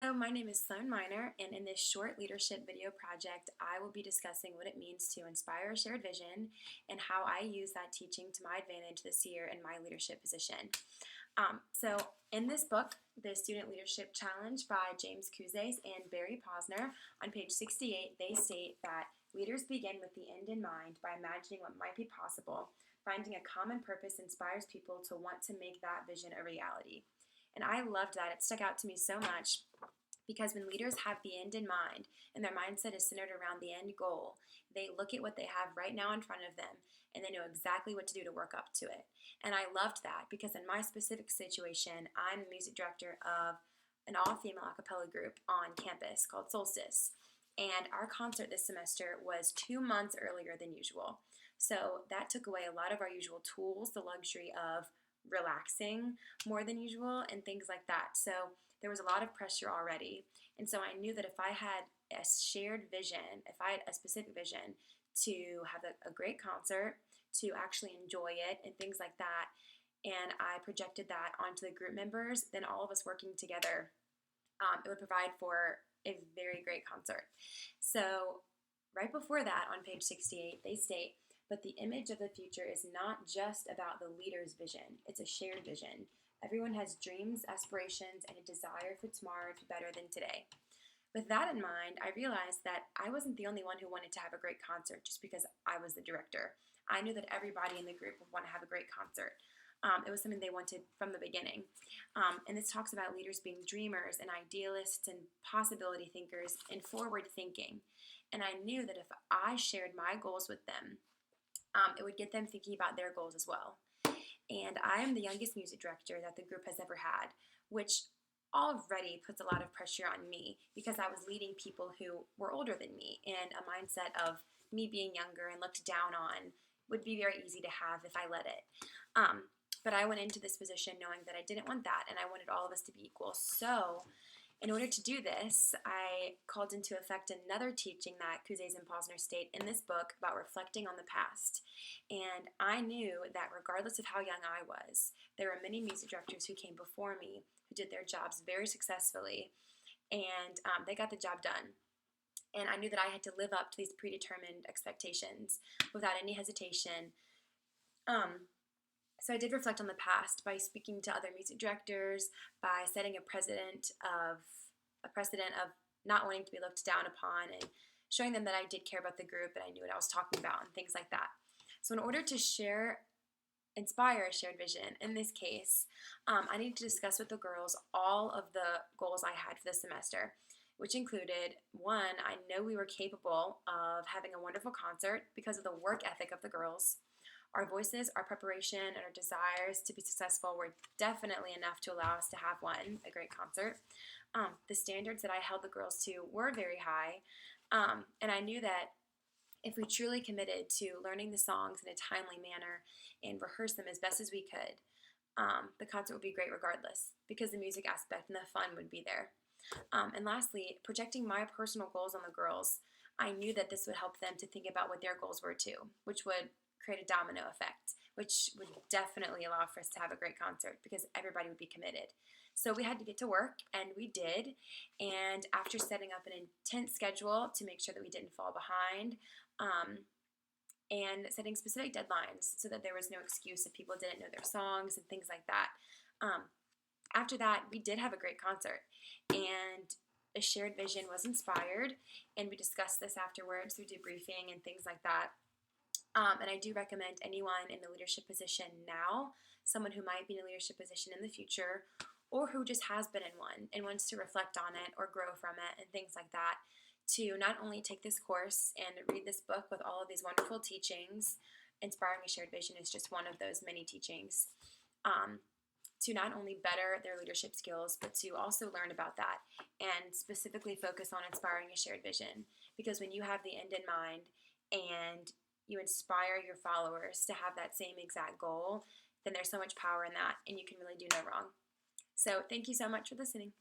Hello, my name is Sloan Minor, and in this short leadership video project, I will be discussing what it means to inspire a shared vision and how I use that teaching to my advantage this year in my leadership position. So, in this book, The Student Leadership Challenge by James Kouzes and Barry Posner, on page 68, they state that leaders begin with the end in mind by imagining what might be possible. Finding a common purpose inspires people to want to make that vision a reality. And I loved that. It stuck out to me so much because when leaders have the end in mind and their mindset is centered around the end goal, they look at what they have right now in front of them and they know exactly what to do to work up to it. And I loved that because in my specific situation, I'm the music director of an all-female a cappella group on campus called Solstice. And our concert this semester was 2 months earlier than usual. So that took away a lot of our usual tools, the luxury of relaxing more than usual and things like that. So there was a lot of pressure already. And so I knew that if I had a shared vision, if I had a specific vision to have a great concert, to actually enjoy it and things like that, and I projected that onto the group members, then all of us working together, it would provide for a very great concert. So right before that, on page 68, they state, but the image of the future is not just about the leader's vision, it's a shared vision. Everyone has dreams, aspirations, and a desire for tomorrow to be better than today. With that in mind, I realized that I wasn't the only one who wanted to have a great concert just because I was the director. I knew that everybody in the group would want to have a great concert. It was something they wanted from the beginning. And this talks about leaders being dreamers and idealists and possibility thinkers and forward thinking. And I knew that if I shared my goals with them, it would get them thinking about their goals as well. And I am the youngest music director that the group has ever had, which already puts a lot of pressure on me because I was leading people who were older than me, and a mindset of me being younger and looked down on would be very easy to have if I let it. But I went into this position knowing that I didn't want that, and I wanted all of us to be equal. So in order to do this, I called into effect another teaching that Kouzes and Posner state in this book about reflecting on the past. And I knew that regardless of how young I was, there were many music directors who came before me who did their jobs very successfully, and they got the job done. And I knew that I had to live up to these predetermined expectations without any hesitation. So I did reflect on the past by speaking to other music directors, by setting a precedent of not wanting to be looked down upon, and showing them that I did care about the group and I knew what I was talking about and things like that. So in order to inspire a shared vision, in this case, I needed to discuss with the girls all of the goals I had for the semester, which included, one, I know we were capable of having a wonderful concert because of the work ethic of the girls. Our voices, our preparation, and our desires to be successful were definitely enough to allow us to have a great concert. The standards that I held the girls to were very high, and I knew that if we truly committed to learning the songs in a timely manner and rehearse them as best as we could, the concert would be great regardless because the music aspect and the fun would be there. And lastly, projecting my personal goals on the girls, I knew that this would help them to think about what their goals were too, which would create a domino effect, which would definitely allow for us to have a great concert because everybody would be committed. So we had to get to work, and we did. And after setting up an intense schedule to make sure that we didn't fall behind, and setting specific deadlines so that there was no excuse if people didn't know their songs and things like that. After that, we did have a great concert, and a shared vision was inspired, and we discussed this afterwards through debriefing and things like that. And I do recommend anyone in the leadership position now, someone who might be in a leadership position in the future, or who just has been in one and wants to reflect on it or grow from it and things like that, to not only take this course and read this book with all of these wonderful teachings. Inspiring a Shared Vision is just one of those many teachings. To not only better their leadership skills, but to also learn about that and specifically focus on inspiring a shared vision. Because when you have the end in mind and you inspire your followers to have that same exact goal, then there's so much power in that, and you can really do no wrong. So thank you so much for listening.